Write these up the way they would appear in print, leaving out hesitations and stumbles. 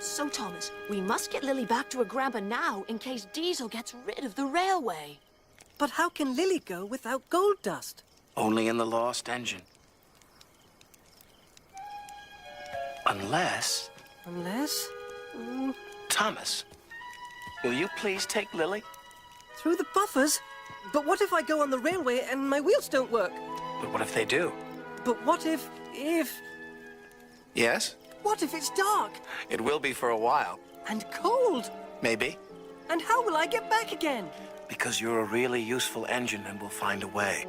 So, Thomas, we must get Lily back to her grandpa now in case Diesel gets rid of the railway. But how can Lily go without gold dust? Only in the lost engine. Unless... Unless... Thomas, will you please take Lily? Through the buffers? But what if I go on the railway and my wheels don't work? But what if they do? But what if... Yes? What if it's dark? It will be for a while. And cold? Maybe. And how will I get back again? Because you're a really useful engine and we'll find a way.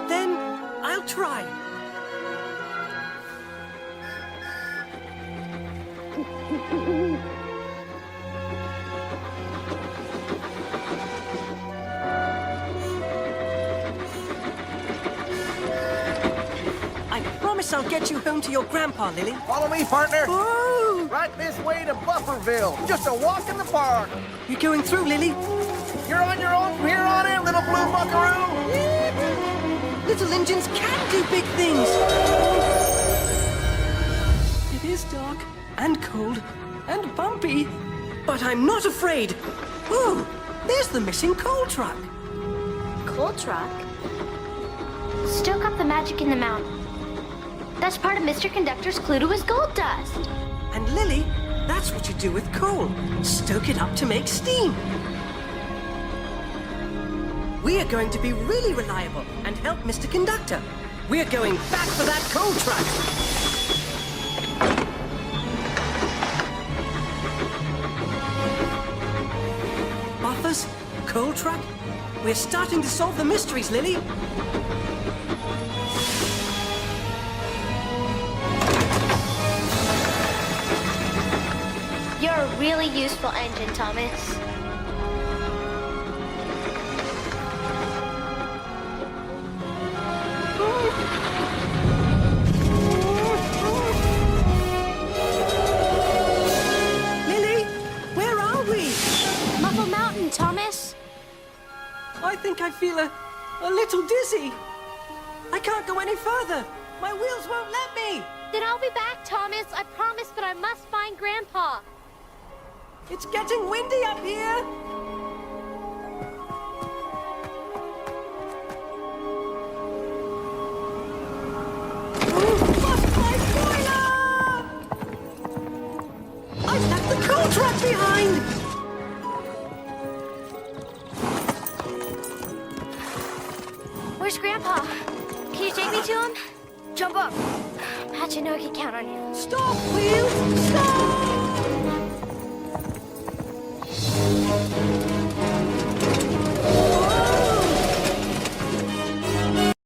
Then I'll try. I promise I'll get you home to your grandpa, Lily. Follow me, partner. Whoa! Right this way to Bufferville. Just a walk in the park. You're going through, Lily? You're on your own from here on in, little blue buckaroo. Little engines can do big things. It is dark and cold and bumpy, but I'm not afraid. Ooh, there's the missing coal truck. Coal truck? Stoke up the magic in the mountain. That's part of Mr. Conductor's clue to his gold dust. And Lily, that's what you do with coal. Stoke it up to make steam. We are going to be really reliable and help Mr. Conductor. We're going back for that coal truck. Buffers, coal truck. We're starting to solve the mysteries, Lily. You're a really useful engine, Thomas. Lily, where are we? Muffle Mountain, Thomas. I think I feel a little dizzy. I can't go any further. My wheels won't let me. Then I'll be back, Thomas. I promise, but I must find Grandpa. It's getting windy up here. Bust my boiler! I've left the coal truck behind. Where's Grandpa? Can you take me to him? Jump up. Patch, I know I can count on you. Stop, wheels! Stop!